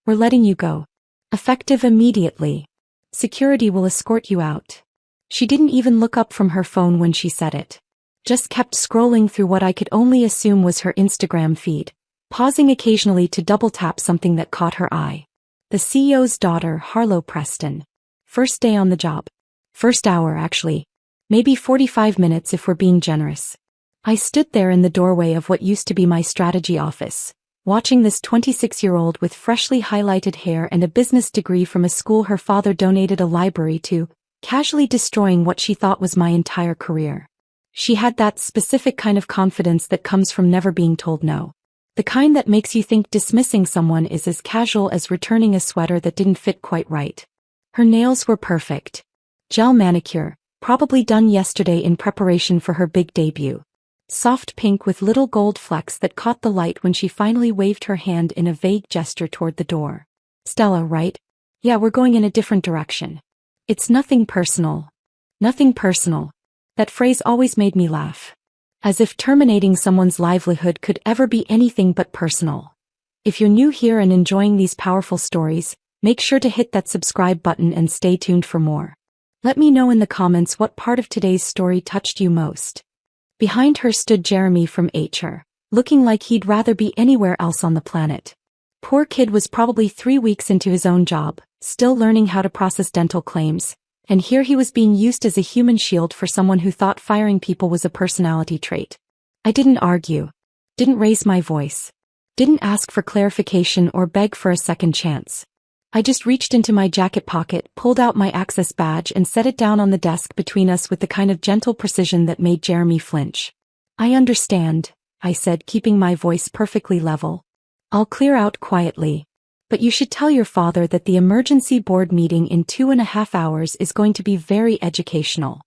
We're letting you go. Effective immediately. Security will escort you out. She didn't even look up from her phone when she said it. Just kept scrolling through what I could only assume was her Instagram feed, pausing occasionally to double-tap something that caught her eye. The CEO's daughter, Harlow Preston. First day on the job. First hour, actually. Maybe 45 minutes if we're being generous. I stood there in the doorway of what used to be my strategy office, watching this 26-year-old with freshly highlighted hair and a business degree from a school her father donated a library to, casually destroying what she thought was my entire career. She had that specific kind of confidence that comes from never being told no. The kind that makes you think dismissing someone is as casual as returning a sweater that didn't fit quite right. Her nails were perfect. Gel manicure, probably done yesterday in preparation for her big debut. Soft pink with little gold flecks that caught the light when she finally waved her hand in a vague gesture toward the door. Stella, right? Yeah, we're going in a different direction. It's nothing personal. Nothing personal. That phrase always made me laugh. As if terminating someone's livelihood could ever be anything but personal. If you're new here and enjoying these powerful stories, make sure to hit that subscribe button and stay tuned for more. Let me know in the comments what part of today's story touched you most. Behind her stood Jeremy from HR, looking like he'd rather be anywhere else on the planet. Poor kid was probably 3 weeks into his own job, still learning how to process dental claims, and here he was being used as a human shield for someone who thought firing people was a personality trait. I didn't argue. Didn't raise my voice. Didn't ask for clarification or beg for a second chance. I just reached into my jacket pocket, pulled out my access badge and set it down on the desk between us with the kind of gentle precision that made Jeremy flinch. I understand, I said, keeping my voice perfectly level. I'll clear out quietly. But you should tell your father that the emergency board meeting in 2.5 hours is going to be very educational.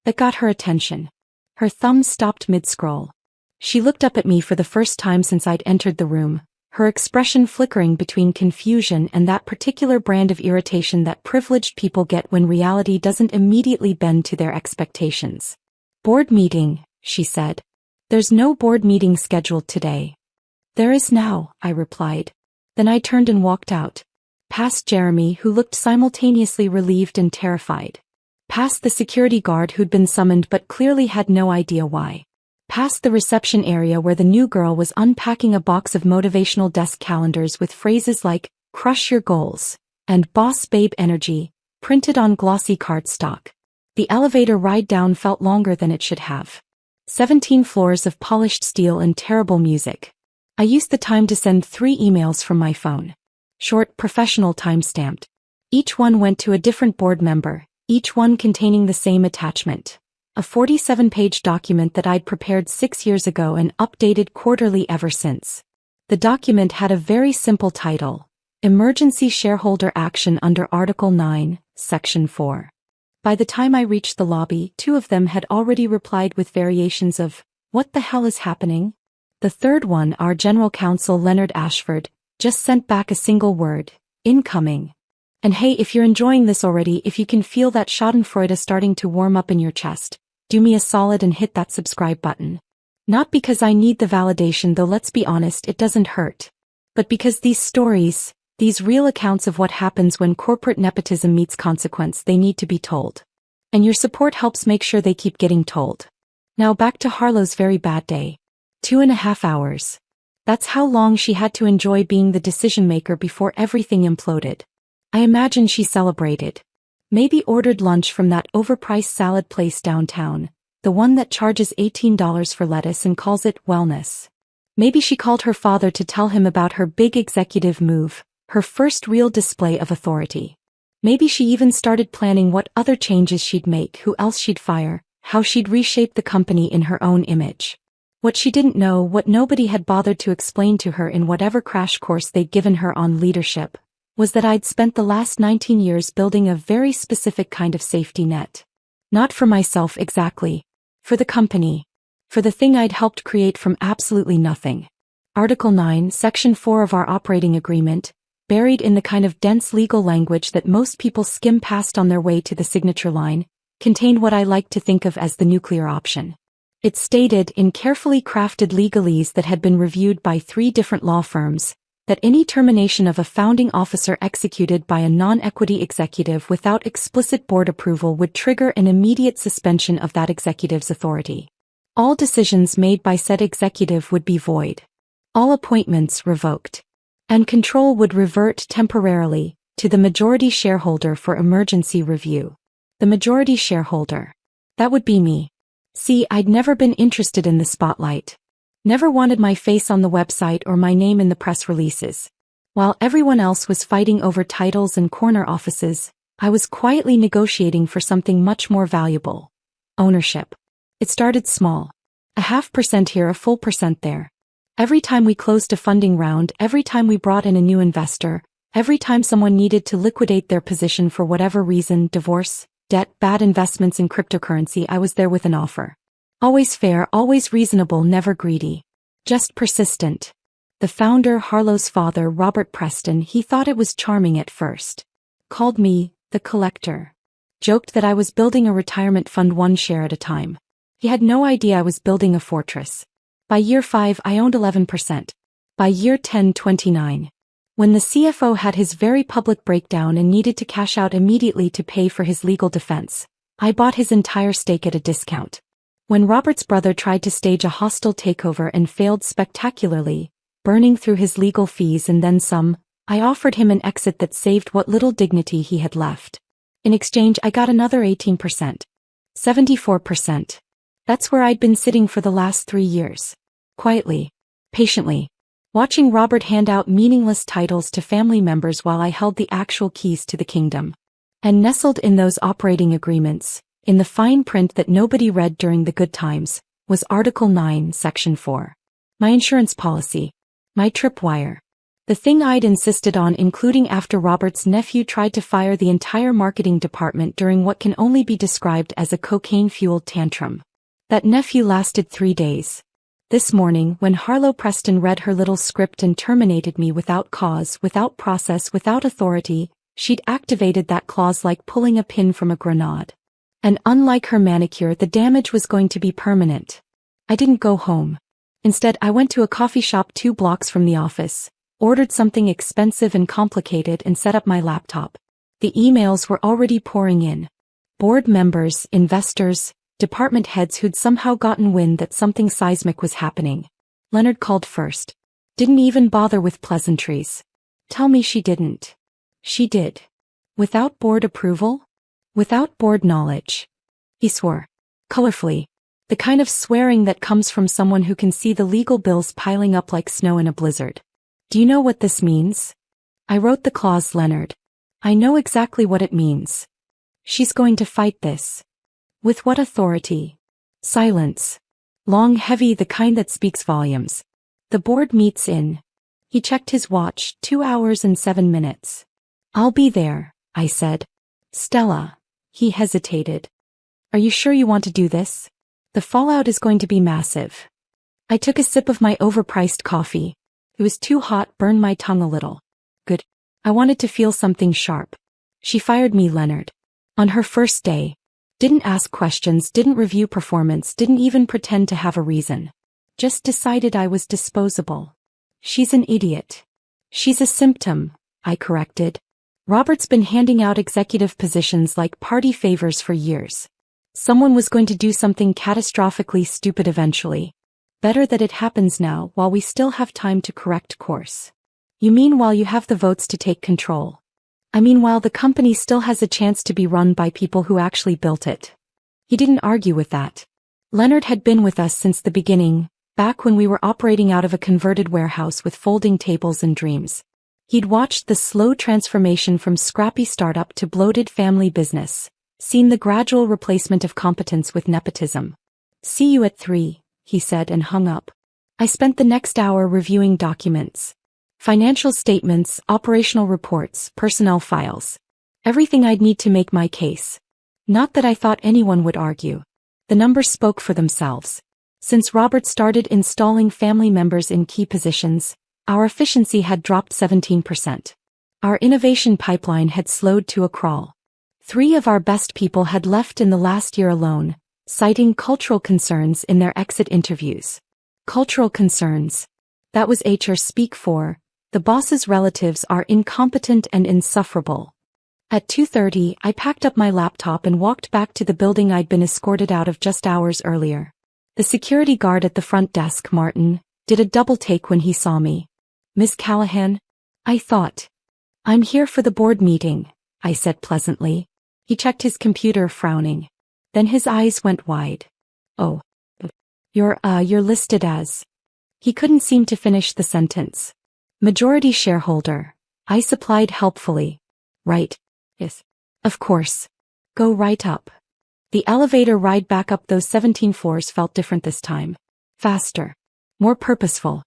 That got her attention. Her thumb stopped mid-scroll. She looked up at me for the first time since I'd entered the room, her expression flickering between confusion and that particular brand of irritation that privileged people get when reality doesn't immediately bend to their expectations. Board meeting, she said. There's no board meeting scheduled today. There is now, I replied. Then I turned and walked out. Past Jeremy, who looked simultaneously relieved and terrified. Past the security guard who'd been summoned but clearly had no idea why. Past the reception area where the new girl was unpacking a box of motivational desk calendars with phrases like, "Crush your goals," and "Boss Babe Energy," printed on glossy cardstock. The elevator ride down felt longer than it should have. 17 floors of polished steel and terrible music. I used the time to send 3 emails from my phone. Short, professional, time-stamped. Each one went to a different board member, each one containing the same attachment. A 47-page document that I'd prepared 6 years ago and updated quarterly ever since. The document had a very simple title: Emergency Shareholder Action under Article 9, Section 4. By the time I reached the lobby, 2 of them had already replied with variations of, "What the hell is happening?" The third one, our general counsel Leonard Ashford, just sent back a single word: incoming. And hey, if you're enjoying this already, if you can feel that schadenfreude starting to warm up in your chest, do me a solid and hit that subscribe button. Not because I need the validation, though let's be honest, it doesn't hurt. But because these stories, these real accounts of what happens when corporate nepotism meets consequence, they need to be told. And your support helps make sure they keep getting told. Now back to Harlow's very bad day. 2.5 hours. That's how long she had to enjoy being the decision-maker before everything imploded. I imagine she celebrated. Maybe ordered lunch from that overpriced salad place downtown, the one that charges $18 for lettuce and calls it wellness. Maybe she called her father to tell him about her big executive move, her first real display of authority. Maybe she even started planning what other changes she'd make, who else she'd fire, how she'd reshape the company in her own image. What she didn't know, what nobody had bothered to explain to her in whatever crash course they'd given her on leadership, was that I'd spent the last 19 years building a very specific kind of safety net. Not for myself exactly. For the company. For the thing I'd helped create from absolutely nothing. Article 9, Section 4 of our operating agreement, buried in the kind of dense legal language that most people skim past on their way to the signature line, contained what I like to think of as the nuclear option. It stated, in carefully crafted legalese that had been reviewed by 3 different law firms, that any termination of a founding officer executed by a non-equity executive without explicit board approval would trigger an immediate suspension of that executive's authority. All decisions made by said executive would be void. All appointments revoked. And control would revert temporarily to the majority shareholder for emergency review. The majority shareholder. That would be me. See, I'd never been interested in the spotlight. Never wanted my face on the website or my name in the press releases. While everyone else was fighting over titles and corner offices, I was quietly negotiating for something much more valuable. Ownership. It started small. 0.5% here, a full percent there. Every time we closed a funding round, every time we brought in a new investor, every time someone needed to liquidate their position for whatever reason, divorce, debt, bad investments in cryptocurrency, I was there with an offer. Always fair, always reasonable, never greedy. Just persistent. The founder, Harlow's father, Robert Preston, he thought it was charming at first. Called me the collector. Joked that I was building a retirement fund one share at a time. He had no idea I was building a fortress. By year 5, I owned 11%. By year 10, 29%. When the CFO had his very public breakdown and needed to cash out immediately to pay for his legal defense, I bought his entire stake at a discount. When Robert's brother tried to stage a hostile takeover and failed spectacularly, burning through his legal fees and then some, I offered him an exit that saved what little dignity he had left. In exchange, I got another 18%. 74%. That's where I'd been sitting for the last 3 years. Quietly. Patiently. Watching Robert hand out meaningless titles to family members while I held the actual keys to the kingdom. And nestled in those operating agreements, in the fine print that nobody read during the good times, was Article 9, Section 4. My insurance policy. My tripwire. The thing I'd insisted on including after Robert's nephew tried to fire the entire marketing department during what can only be described as a cocaine-fueled tantrum. That nephew lasted 3 days. This morning, when Harlow Preston read her little script and terminated me without cause, without process, without authority, she'd activated that clause like pulling a pin from a grenade. And unlike her manicure, the damage was going to be permanent. I didn't go home. Instead, I went to a coffee shop 2 blocks from the office, ordered something expensive and complicated and set up my laptop. The emails were already pouring in. Board members, investors, department heads who'd somehow gotten wind that something seismic was happening. Leonard called first. Didn't even bother with pleasantries. Tell me she didn't. She did. Without board approval? Without board knowledge. He swore. Colorfully. The kind of swearing that comes from someone who can see the legal bills piling up like snow in a blizzard. Do you know what this means? I wrote the clause, Leonard. I know exactly what it means. She's going to fight this. With what authority? Silence. Long, heavy, the kind that speaks volumes. The board meets in. He checked his watch, 2 hours and 7 minutes. I'll be there, I said. Stella. He hesitated. Are you sure you want to do this? The fallout is going to be massive. I took a sip of my overpriced coffee. It was too hot, burned my tongue a little. Good. I wanted to feel something sharp. She fired me, Leonard. On her first day. Didn't ask questions, didn't review performance, didn't even pretend to have a reason. Just decided I was disposable. She's an idiot. She's a symptom, I corrected. Robert's been handing out executive positions like party favors for years. Someone was going to do something catastrophically stupid eventually. Better that it happens now while we still have time to correct course. You mean while you have the votes to take control? I mean while the company still has a chance to be run by people who actually built it. He didn't argue with that. Leonard had been with us since the beginning, back when we were operating out of a converted warehouse with folding tables and dreams. He'd watched the slow transformation from scrappy startup to bloated family business, seen the gradual replacement of competence with nepotism. See you at 3, he said and hung up. I spent the next hour reviewing documents. Financial statements, operational reports, personnel files. Everything I'd need to make my case. Not that I thought anyone would argue. The numbers spoke for themselves. Since Robert started installing family members in key positions, our efficiency had dropped 17%. Our innovation pipeline had slowed to a crawl. 3 of our best people had left in the last year alone, citing cultural concerns in their exit interviews. Cultural concerns. That was HR speak for The boss's relatives are incompetent and insufferable. At 2:30, I packed up my laptop and walked back to the building I'd been escorted out of just hours earlier. The security guard at the front desk, Martin, did a double take when he saw me. "Miss Callahan?" I thought. "I'm here for the board meeting," I said pleasantly. He checked his computer, frowning. Then his eyes went wide. "Oh. You're listed as..." He couldn't seem to finish the sentence. "Majority shareholder," I supplied helpfully. "Right. Yes. Of course. Go right up." The elevator ride back up those 17 floors felt different this time. Faster. More purposeful.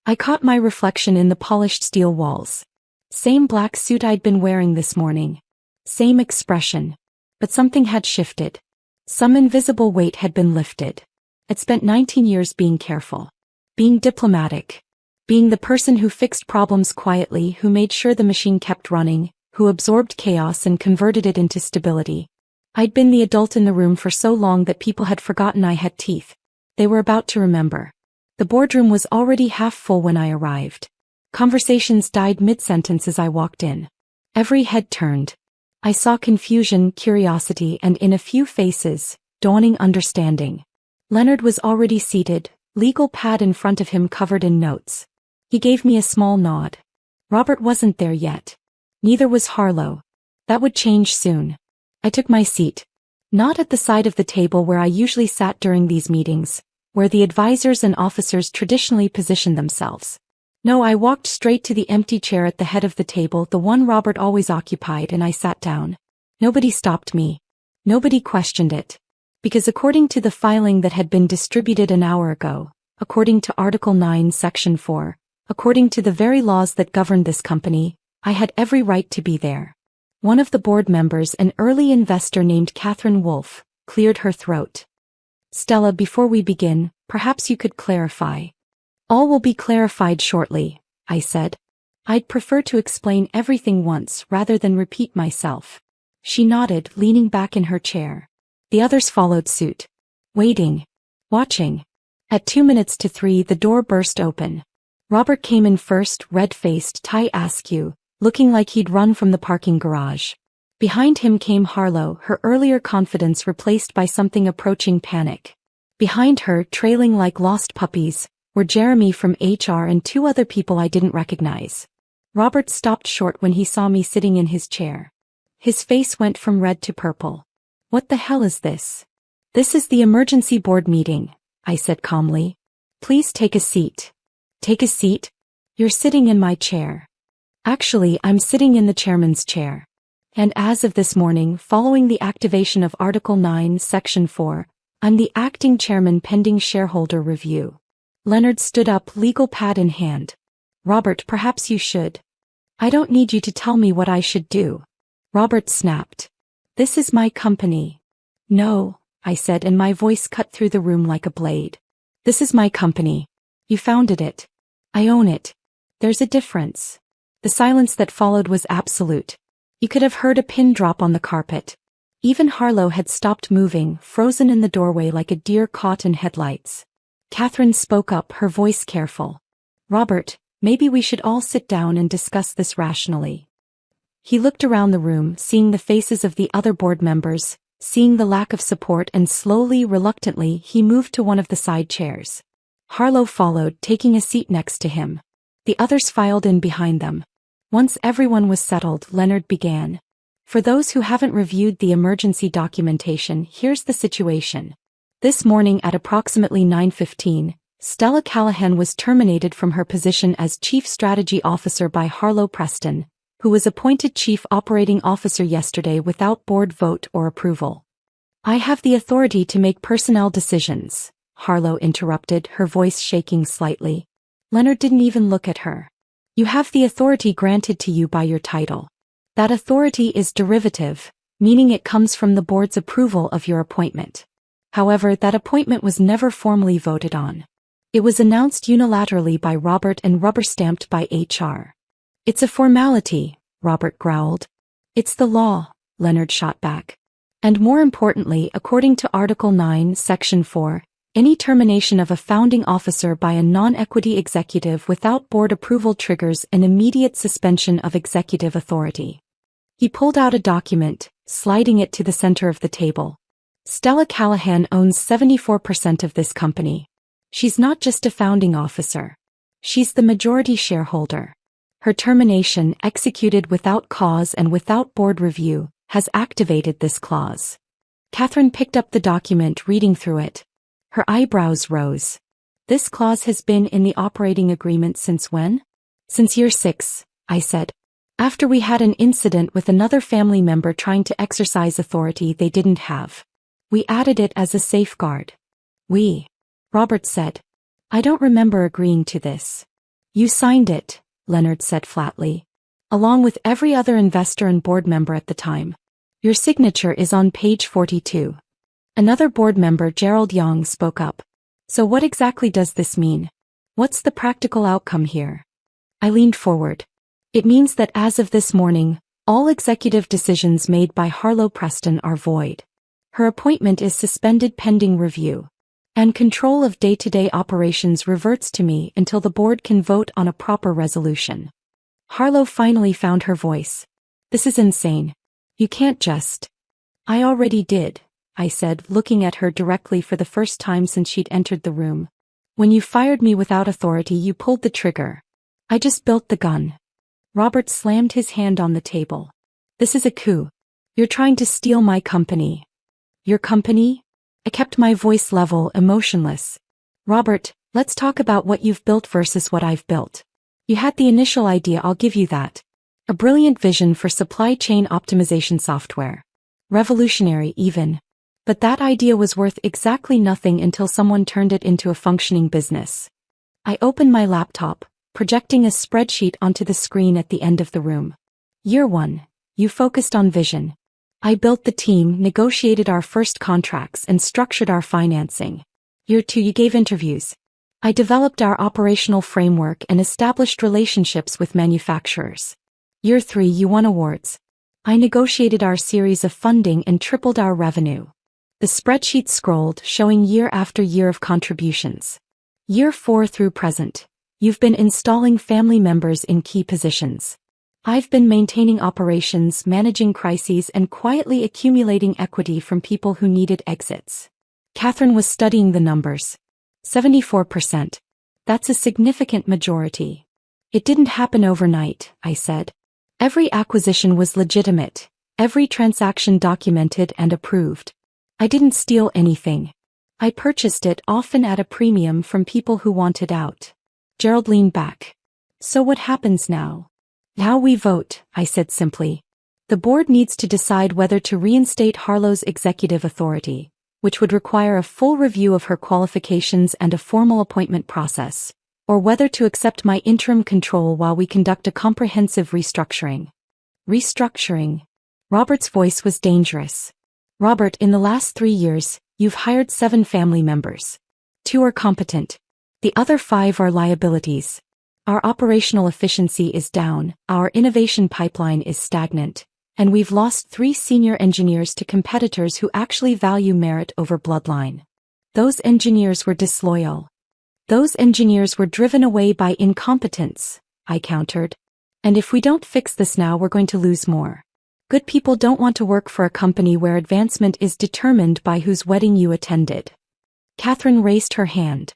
I caught my reflection in the polished steel walls. Same black suit I'd been wearing this morning. Same expression. But something had shifted. Some invisible weight had been lifted. I'd spent 19 years being careful. Being diplomatic. Being the person who fixed problems quietly, who made sure the machine kept running, who absorbed chaos and converted it into stability. I'd been the adult in the room for so long that people had forgotten I had teeth. They were about to remember. The boardroom was already half full when I arrived. Conversations died mid-sentence as I walked in. Every head turned. I saw confusion, curiosity, and in a few faces, dawning understanding. Leonard was already seated, legal pad in front of him covered in notes. He gave me a small nod. Robert wasn't there yet. Neither was Harlow. That would change soon. I took my seat. Not at the side of the table where I usually sat during these meetings, where the advisors and officers traditionally positioned themselves. No, I walked straight to the empty chair at the head of the table, the one Robert always occupied, and I sat down. Nobody stopped me. Nobody questioned it. Because according to the filing that had been distributed an hour ago, according to Article 9, Section 4, according to the very laws that governed this company, I had every right to be there. One of the board members, an early investor named Catherine Wolfe, cleared her throat. "Stella, before we begin, perhaps you could clarify." "All will be clarified shortly," I said. "I'd prefer to explain everything once rather than repeat myself." She nodded, leaning back in her chair. The others followed suit. Waiting. Watching. At 2:03, the door burst open. Robert came in first, red-faced, tie askew, looking like he'd run from the parking garage. Behind him came Harlow, her earlier confidence replaced by something approaching panic. Behind her, trailing like lost puppies, were Jeremy from HR and two other people I didn't recognize. Robert stopped short when he saw me sitting in his chair. His face went from red to purple. "What the hell is this?" "This is the emergency board meeting," I said calmly. "Please take a seat." "Take a seat? You're sitting in my chair." "Actually, I'm sitting in the chairman's chair. And as of this morning, following the activation of Article 9, Section 4, I'm the acting chairman pending shareholder review." Leonard stood up, legal pad in hand. "Robert, perhaps you should." "I don't need you to tell me what I should do." Robert snapped. "This is my company." "No," I said, and my voice cut through the room like a blade. "This is my company. You founded it. I own it. There's a difference." The silence that followed was absolute. You could have heard a pin drop on the carpet. Even Harlow had stopped moving, frozen in the doorway like a deer caught in headlights. Catherine spoke up, her voice careful. "Robert, maybe we should all sit down and discuss this rationally." He looked around the room, seeing the faces of the other board members, seeing the lack of support, and slowly, reluctantly, he moved to one of the side chairs. Harlow followed, taking a seat next to him. The others filed in behind them. Once everyone was settled, Leonard began. "For those who haven't reviewed the emergency documentation, here's the situation. This morning at approximately 9:15, Stella Callahan was terminated from her position as Chief Strategy Officer by Harlow Preston, who was appointed Chief Operating Officer yesterday without board vote or approval." "I have the authority to make personnel decisions," Harlow interrupted, her voice shaking slightly. Leonard didn't even look at her. "You have the authority granted to you by your title. That authority is derivative, meaning it comes from the board's approval of your appointment. However, that appointment was never formally voted on. It was announced unilaterally by Robert and rubber-stamped by HR. "It's a formality," Robert growled. "It's the law," Leonard shot back. "And more importantly, according to Article 9, Section 4, Any termination of a founding officer by a non-equity executive without board approval triggers an immediate suspension of executive authority. He pulled out a document, sliding it to the center of the table. Stella Callahan owns 74% of this company. She's not just a founding officer. She's the majority shareholder. Her termination, executed without cause and without board review, has activated this clause. Catherine picked up the document, reading through it. Her eyebrows rose. This clause has been in the operating agreement since when? Since year 6, I said. After we had an incident with another family member trying to exercise authority they didn't have. We added it as a safeguard. Robert said. I don't remember agreeing to this. You signed it, Leonard said flatly. Along with every other investor and board member at the time. Your signature is on page 42. Another board member, Gerald Young, spoke up. So what exactly does this mean? What's the practical outcome here? I leaned forward. It means that as of this morning, all executive decisions made by Harlow Preston are void. Her appointment is suspended pending review. And control of day-to-day operations reverts to me until the board can vote on a proper resolution. Harlow finally found her voice. This is insane. You can't just. I already did, I said, looking at her directly for the first time since she'd entered the room. When you fired me without authority, you pulled the trigger. I just built the gun. Robert slammed his hand on the table. This is a coup. You're trying to steal my company. Your company? I kept my voice level, emotionless. Robert, let's talk about what you've built versus what I've built. You had the initial idea, I'll give you that. A brilliant vision for supply chain optimization software. Revolutionary even. But that idea was worth exactly nothing until someone turned it into a functioning business. I opened my laptop, projecting a spreadsheet onto the screen at the end of the room. Year 1, you focused on vision. I built the team, negotiated our first contracts, and structured our financing. Year 2, you gave interviews. I developed our operational framework and established relationships with manufacturers. Year 3, you won awards. I negotiated our series of funding and tripled our revenue. The spreadsheet scrolled, showing year after year of contributions. Year 4 through present. You've been installing family members in key positions. I've been maintaining operations, managing crises, and quietly accumulating equity from people who needed exits. Catherine was studying the numbers. 74%. That's a significant majority. It didn't happen overnight, I said. Every acquisition was legitimate, every transaction documented and approved. I didn't steal anything. I purchased it, often at a premium, from people who wanted out. Gerald leaned back. So what happens now? Now we vote, I said simply. The board needs to decide whether to reinstate Harlow's executive authority, which would require a full review of her qualifications and a formal appointment process, or whether to accept my interim control while we conduct a comprehensive restructuring. Restructuring. Robert's voice was dangerous. Robert, in the last 3 years, you've hired 7 family members. 2 are competent. The other 5 are liabilities. Our operational efficiency is down, our innovation pipeline is stagnant, and we've lost 3 senior engineers to competitors who actually value merit over bloodline. Those engineers were disloyal. Those engineers were driven away by incompetence, I countered. And if we don't fix this now, we're going to lose more. Good people don't want to work for a company where advancement is determined by whose wedding you attended. Catherine raised her hand.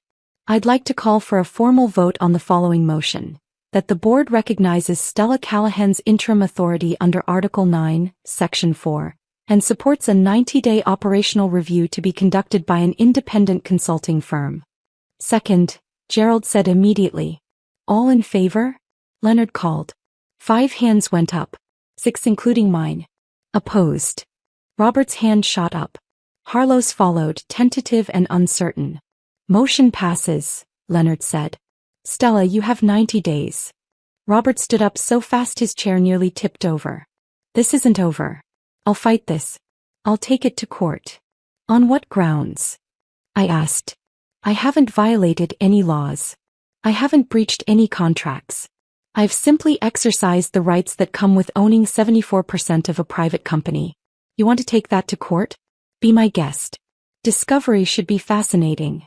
I'd like to call for a formal vote on the following motion, that the board recognizes Stella Callahan's interim authority under Article 9, Section 4, and supports a 90-day operational review to be conducted by an independent consulting firm. Second, Gerald said immediately. All in favor? Leonard called. 5 hands went up. 6 including mine. Opposed. Robert's hand shot up. Harlow's followed, tentative and uncertain. Motion passes, Leonard said. Stella, you have 90 days. Robert stood up so fast his chair nearly tipped over. This isn't over. I'll fight this. I'll take it to court. On what grounds? I asked. I haven't violated any laws. I haven't breached any contracts. I've simply exercised the rights that come with owning 74% of a private company. You want to take that to court? Be my guest. Discovery should be fascinating.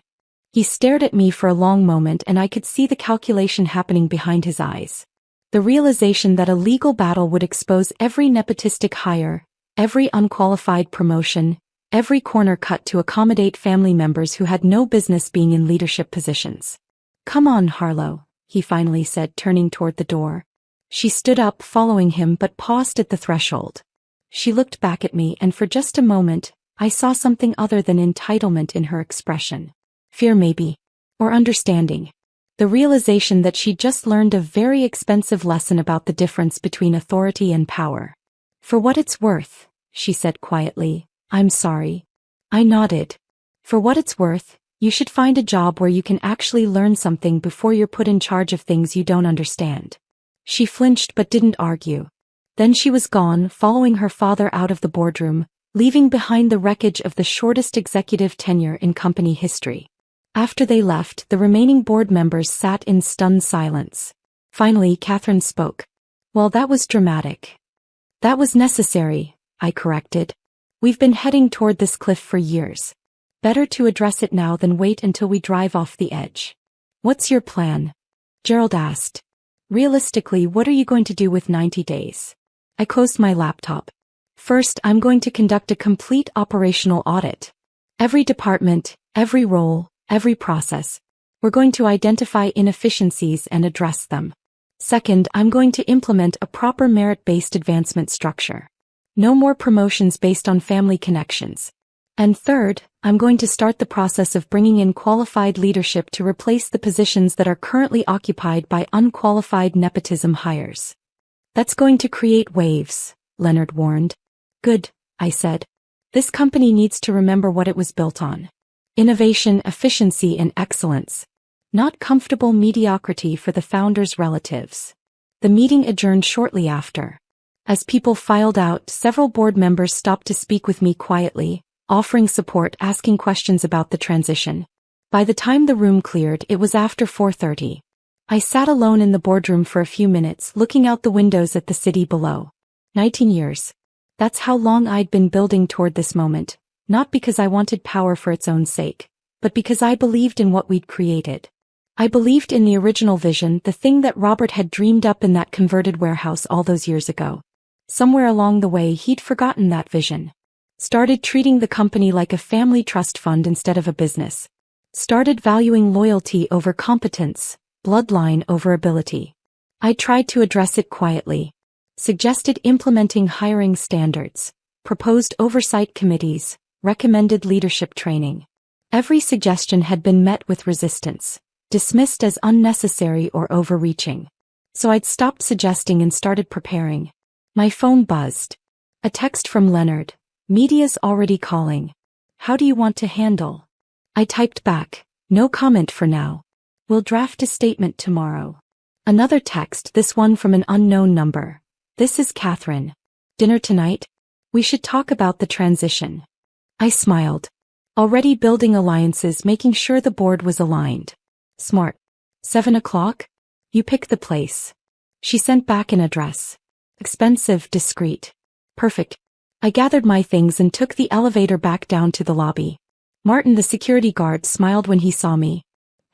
He stared at me for a long moment and I could see the calculation happening behind his eyes. The realization that a legal battle would expose every nepotistic hire, every unqualified promotion, every corner cut to accommodate family members who had no business being in leadership positions. "Come on, Harlow," he finally said, turning toward the door. She stood up, following him, but paused at the threshold. She looked back at me, and for just a moment, I saw something other than entitlement in her expression. Fear maybe. Or understanding. The realization that she'd just learned a very expensive lesson about the difference between authority and power. "For what it's worth," she said quietly, "I'm sorry." I nodded. "For what it's worth, you should find a job where you can actually learn something before you're put in charge of things you don't understand." She flinched but didn't argue. Then she was gone, following her father out of the boardroom, leaving behind the wreckage of the shortest executive tenure in company history. After they left, the remaining board members sat in stunned silence. Finally, Catherine spoke. "Well, that was dramatic." "That was necessary," I corrected. "We've been heading toward this cliff for years. Better to address it now than wait until we drive off the edge." "What's your plan?" Gerald asked. "Realistically, what are you going to do with 90 days? I closed my laptop. "First, I'm going to conduct a complete operational audit. Every department, every role, every process. We're going to identify inefficiencies and address them. Second, I'm going to implement a proper merit-based advancement structure. No more promotions based on family connections. And third, I'm going to start the process of bringing in qualified leadership to replace the positions that are currently occupied by unqualified nepotism hires." "That's going to create waves," Leonard warned. "Good," I said. "This company needs to remember what it was built on. Innovation, efficiency, and excellence. Not comfortable mediocrity for the founders' relatives." The meeting adjourned shortly after. As people filed out, several board members stopped to speak with me quietly, offering support, asking questions about the transition. By the time the room cleared, it was after 4:30. I sat alone in the boardroom for a few minutes, looking out the windows at the city below. 19 years. That's how long I'd been building toward this moment, not because I wanted power for its own sake, but because I believed in what we'd created. I believed in the original vision, the thing that Robert had dreamed up in that converted warehouse all those years ago. Somewhere along the way, he'd forgotten that vision. Started treating the company like a family trust fund instead of a business. Started valuing loyalty over competence, bloodline over ability. I tried to address it quietly. Suggested implementing hiring standards, proposed oversight committees, recommended leadership training. Every suggestion had been met with resistance, dismissed as unnecessary or overreaching. So I'd stopped suggesting and started preparing. My phone buzzed. A text from Leonard. "Media's already calling. How do you want to handle?" I typed back, "No comment for now. We'll draft a statement tomorrow." Another text, this one from an unknown number. "This is Catherine. Dinner tonight? We should talk about the transition." I smiled. Already building alliances, making sure the board was aligned. Smart. 7 o'clock? You pick the place. She sent back an address. Expensive, discreet. Perfect. I gathered my things and took the elevator back down to the lobby. Martin, the security guard, smiled when he saw me.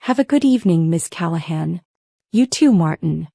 "Have a good evening, Miss Callahan." "You too, Martin."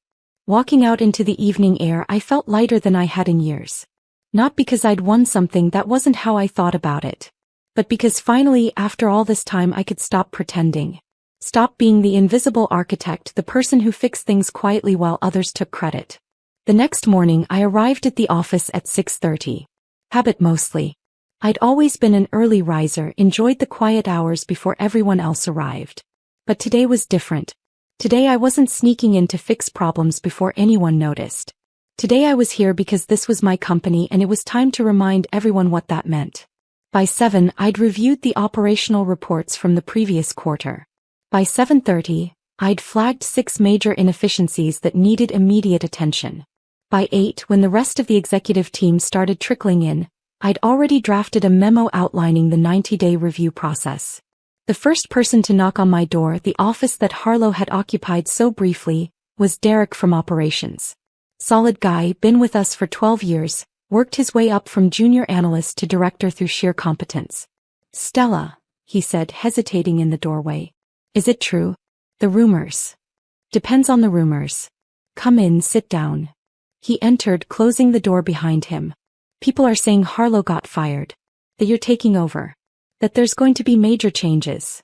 Walking out into the evening air, I felt lighter than I had in years. Not because I'd won something, that wasn't how I thought about it. But because finally, after all this time, I could stop pretending. Stop being the invisible architect, the person who fixed things quietly while others took credit. The next morning, I arrived at the office at 6:30. Habit mostly. I'd always been an early riser, enjoyed the quiet hours before everyone else arrived. But today was different. Today I wasn't sneaking in to fix problems before anyone noticed. Today I was here because this was my company and it was time to remind everyone what that meant. By 7, I'd reviewed the operational reports from the previous quarter. By 7:30, I'd flagged 6 major inefficiencies that needed immediate attention. By 8, when the rest of the executive team started trickling in, I'd already drafted a memo outlining the 90-day review process. The first person to knock on my door, the office that Harlow had occupied so briefly, was Derek from operations. Solid guy, been with us for 12 years, worked his way up from junior analyst to director through sheer competence. Stella, he said, hesitating in the doorway. Is it true? The rumors. Depends on the rumors. Come in, sit down. He entered, closing the door behind him. People are saying Harlow got fired. That you're taking over. That there's going to be major changes.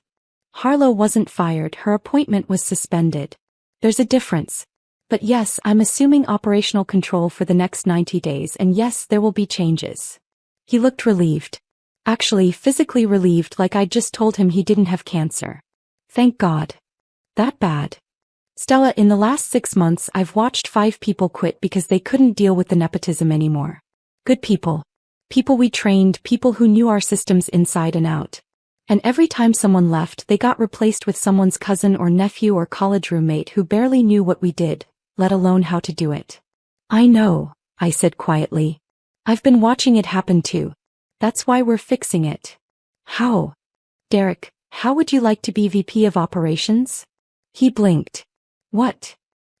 Harlow wasn't fired, her appointment was suspended. There's a difference. But yes, I'm assuming operational control for the next 90 days, and yes, there will be changes. He looked relieved. Actually, physically relieved, like I'd just told him he didn't have cancer. Thank God. That bad? Stella, in the last 6 months I've watched 5 people quit because they couldn't deal with the nepotism anymore. Good people. People we trained, people who knew our systems inside and out. And every time someone left, they got replaced with someone's cousin or nephew or college roommate who barely knew what we did, let alone how to do it. I know, I said quietly. I've been watching it happen too. That's why we're fixing it. How? Derek, how would you like to be VP of Operations? He blinked. What?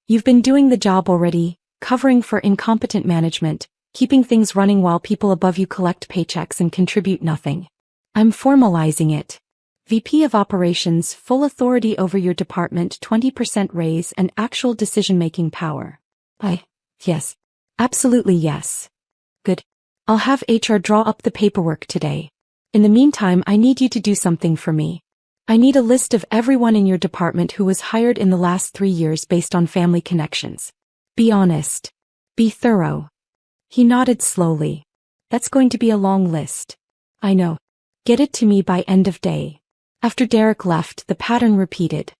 You've been doing the job already, covering for incompetent management, keeping things running while people above you collect paychecks and contribute nothing. I'm formalizing it. VP of Operations, full authority over your department, 20% raise and actual decision-making power. Yes. Absolutely yes. Good. I'll have HR draw up the paperwork today. In the meantime, I need you to do something for me. I need a list of everyone in your department who was hired in the last 3 years based on family connections. Be honest. Be thorough. He nodded slowly. That's going to be a long list. I know. Get it to me by end of day. After Derek left, the pattern repeated.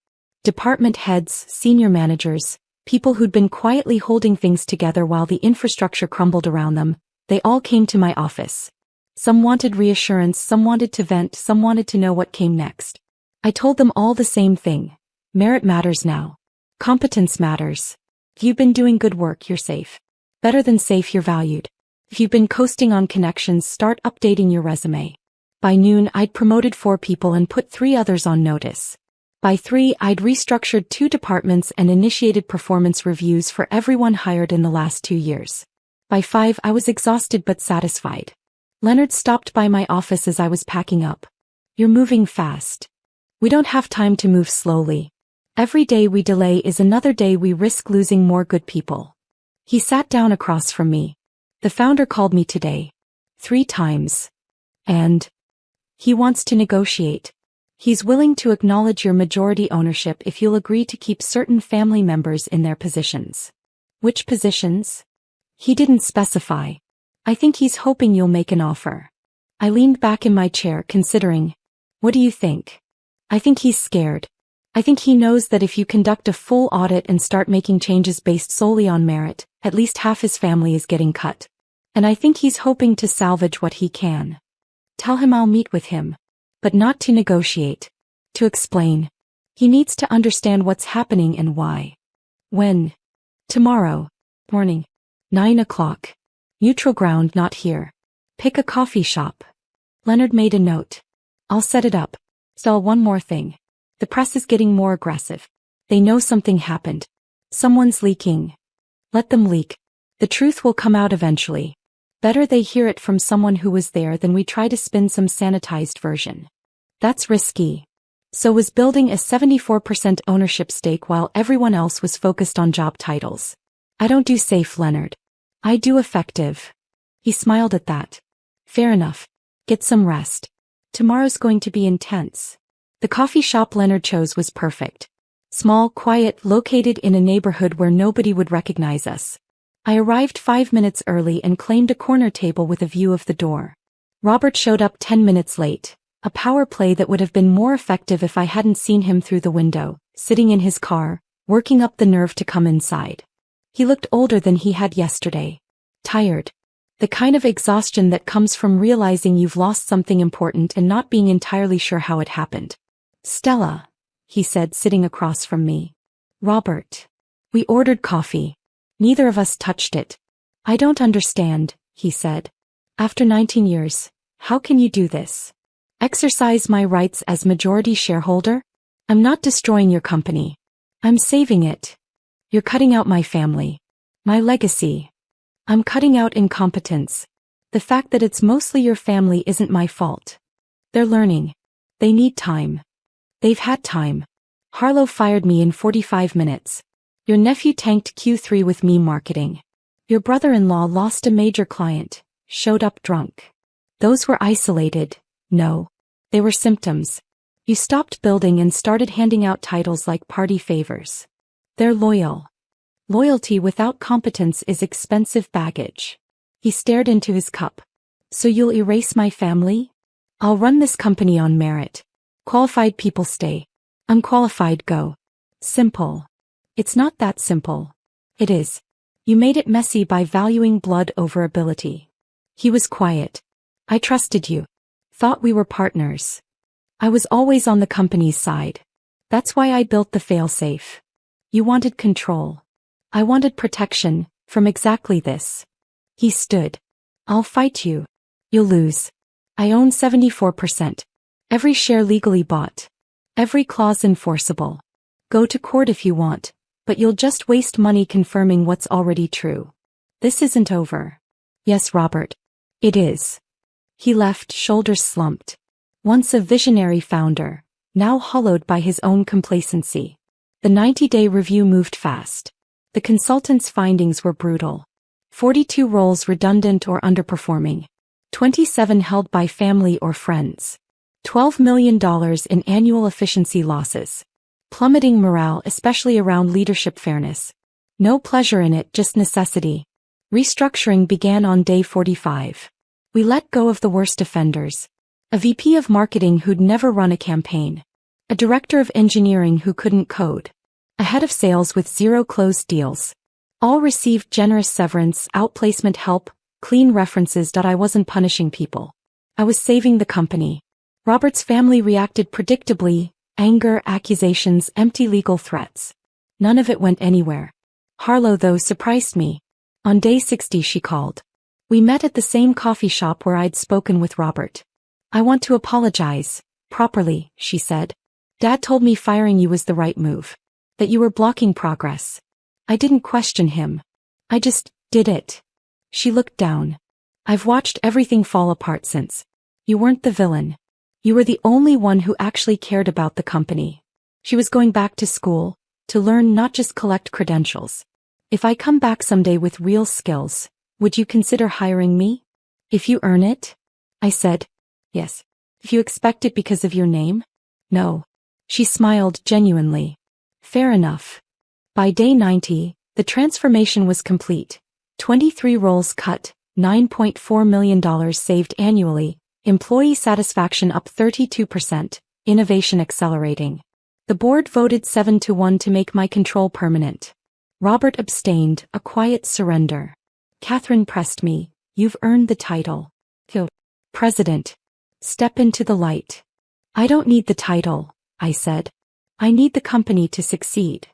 Department heads, senior managers, people who'd been quietly holding things together while the infrastructure crumbled around them, they all came to my office. Some wanted reassurance, some wanted to vent, some wanted to know what came next. I told them all the same thing. Merit matters now. Competence matters. If you've been doing good work, you're safe. Better than safe, you're valued. If you've been coasting on connections, start updating your resume. By noon, I'd promoted 4 people and put 3 others on notice. By 3, I'd restructured 2 departments and initiated performance reviews for everyone hired in the last 2 years. By 5, I was exhausted but satisfied. Leonard stopped by my office as I was packing up. You're moving fast. We don't have time to move slowly. Every day we delay is another day we risk losing more good people. He sat down across from me. The founder called me today. 3 times. And he wants to negotiate. He's willing to acknowledge your majority ownership if you'll agree to keep certain family members in their positions. Which positions? He didn't specify. I think he's hoping you'll make an offer. I leaned back in my chair, considering. What do you think? I think he's scared. I think he knows that if you conduct a full audit and start making changes based solely on merit, at least half his family is getting cut. And I think he's hoping to salvage what he can. Tell him I'll meet with him. But not to negotiate. To explain. He needs to understand what's happening and why. When? Tomorrow. Morning. 9 o'clock. Neutral ground, not here. Pick a coffee shop. Leonard made a note. I'll set it up. So one more thing. The press is getting more aggressive. They know something happened. Someone's leaking. Let them leak. The truth will come out eventually. Better they hear it from someone who was there than we try to spin some sanitized version. That's risky. So was building a 74% ownership stake while everyone else was focused on job titles. I don't do safe, Leonard. I do effective. He smiled at that. Fair enough. Get some rest. Tomorrow's going to be intense. The coffee shop Leonard chose was perfect. Small, quiet, located in a neighborhood where nobody would recognize us. I arrived 5 minutes early and claimed a corner table with a view of the door. Robert showed up 10 minutes late, a power play that would have been more effective if I hadn't seen him through the window, sitting in his car, working up the nerve to come inside. He looked older than he had yesterday. Tired. The kind of exhaustion that comes from realizing you've lost something important and not being entirely sure how it happened. Stella, he said, sitting across from me. Robert. We ordered coffee. Neither of us touched it. I don't understand, he said. After 19 years, how can you do this? Exercise my rights as majority shareholder? I'm not destroying your company. I'm saving it. You're cutting out my family. My legacy. I'm cutting out incompetence. The fact that it's mostly your family isn't my fault. They're learning. They need time. They've had time. Harlow fired me in 45 minutes. Your nephew tanked Q3 with meme marketing. Your brother-in-law lost a major client, showed up drunk. Those were isolated. No. They were symptoms. You stopped building and started handing out titles like party favors. They're loyal. Loyalty without competence is expensive baggage. He stared into his cup. So you'll erase my family? I'll run this company on merit. Qualified people stay. Unqualified go. Simple. It's not that simple. It is. You made it messy by valuing blood over ability. He was quiet. I trusted you. Thought we were partners. I was always on the company's side. That's why I built the failsafe. You wanted control. I wanted protection, from exactly this. He stood. I'll fight you. You'll lose. I own 74%. Every share legally bought. Every clause enforceable. Go to court if you want, but you'll just waste money confirming what's already true. This isn't over. Yes, Robert. It is. He left, shoulders slumped. Once a visionary founder, now hollowed by his own complacency. The 90-day review moved fast. The consultant's findings were brutal. 42 roles redundant or underperforming. 27 held by family or friends. $12 million in annual efficiency losses. Plummeting morale, especially around leadership fairness. No pleasure in it, just necessity. Restructuring began on day 45. We let go of the worst offenders. A VP of marketing who'd never run a campaign. A director of engineering who couldn't code. A head of sales with 0 closed deals. All received generous severance, outplacement help, clean references. I wasn't punishing people. I was saving the company. Robert's family reacted predictably. Anger, accusations, empty legal threats. None of it went anywhere. Harlow, though, surprised me. On day 60 she called. We met at the same coffee shop where I'd spoken with Robert. I want to apologize. Properly, she said. Dad told me firing you was the right move. That you were blocking progress. I didn't question him. I just did it. She looked down. I've watched everything fall apart since. You weren't the villain. You were the only one who actually cared about the company. She was going back to school, to learn, not just collect credentials. If I come back someday with real skills, would you consider hiring me? If you earn it? I said. Yes. If you expect it because of your name? No. She smiled genuinely. Fair enough. By day 90, the transformation was complete. 23 roles cut, $9.4 million saved annually, employee satisfaction up 32%, innovation accelerating. The board voted 7-1 to make my control permanent. Robert abstained, a quiet surrender. Catherine pressed me. You've earned the title. President. Step into the light. I don't need the title, I said. I need the company to succeed.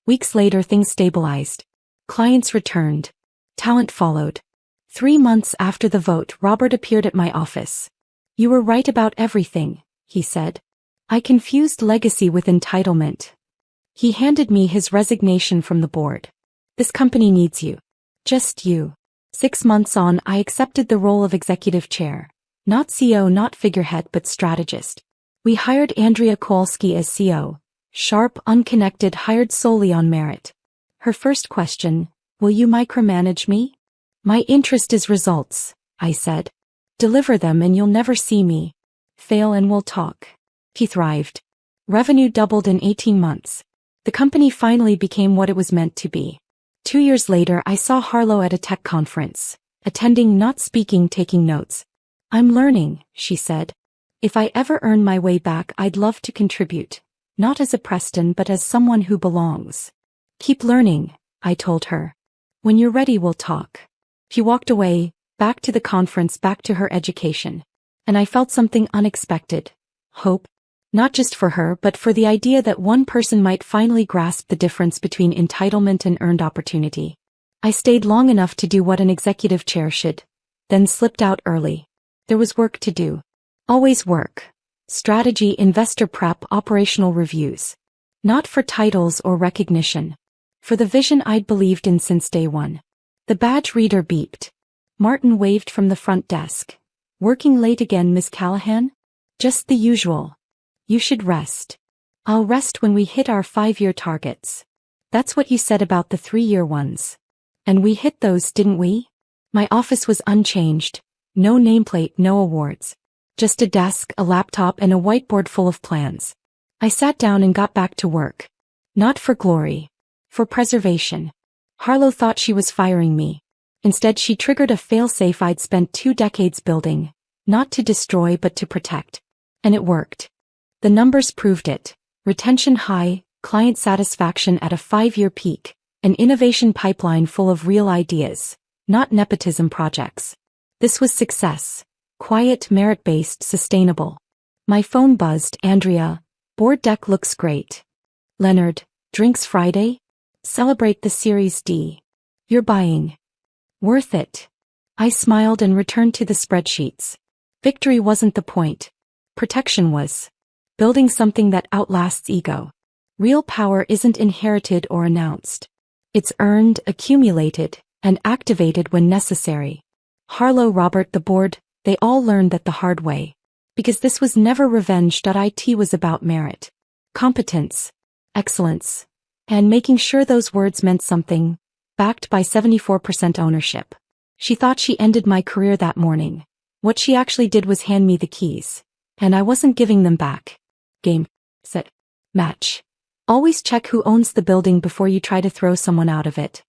Weeks later things stabilized. Clients returned. Talent followed. 3 months after the vote, Robert appeared at my office. You were right about everything, he said. I confused legacy with entitlement. He handed me his resignation from the board. This company needs you. Just you. 6 months on, I accepted the role of executive chair. Not CEO, not figurehead, but strategist. We hired Andrea Kowalski as CEO. Sharp, unconnected, hired solely on merit. Her first question, will you micromanage me? My interest is results, I said. Deliver them and you'll never see me. Fail and we'll talk. He thrived. Revenue doubled in 18 months. The company finally became what it was meant to be. 2 years later I saw Harlow at a tech conference. Attending, not speaking, taking notes. I'm learning, she said. If I ever earn my way back, I'd love to contribute. Not as a Preston, but as someone who belongs. Keep learning, I told her. When you're ready, we'll talk. She walked away, back to the conference, back to her education. And I felt something unexpected. Hope. Not just for her, but for the idea that one person might finally grasp the difference between entitlement and earned opportunity. I stayed long enough to do what an executive chair should, then slipped out early. There was work to do. Always work. Strategy, investor prep, operational reviews. Not for titles or recognition. For the vision I'd believed in since day one. The badge reader beeped. Martin waved from the front desk. Working late again, Miss Callahan? Just the usual. You should rest. I'll rest when we hit our 5-year targets. That's what you said about the 3-year ones. And we hit those, didn't we? My office was unchanged. No nameplate, no awards. Just a desk, a laptop, and a whiteboard full of plans. I sat down and got back to work. Not for glory. For preservation. Harlow thought she was firing me. Instead, she triggered a failsafe I'd spent 2 decades building. Not to destroy but to protect. And it worked. The numbers proved it. Retention high, client satisfaction at a 5-year peak, an innovation pipeline full of real ideas, not nepotism projects. This was success. Quiet, merit-based, sustainable. My phone buzzed. Andrea, board deck looks great. Leonard, drinks Friday? Celebrate the Series D. You're buying. Worth it. I smiled and returned to the spreadsheets. Victory wasn't the point. Protection was. Building something that outlasts ego. Real power isn't inherited or announced. It's earned, accumulated, and activated when necessary. Harlow, Robert, the board, they all learned that the hard way. Because this was never revenge. It was about merit. Competence. Excellence. And making sure those words meant something. Backed by 74% ownership. She thought she ended my career that morning. What she actually did was hand me the keys. And I wasn't giving them back. Game. Set. Match. Always check who owns the building before you try to throw someone out of it.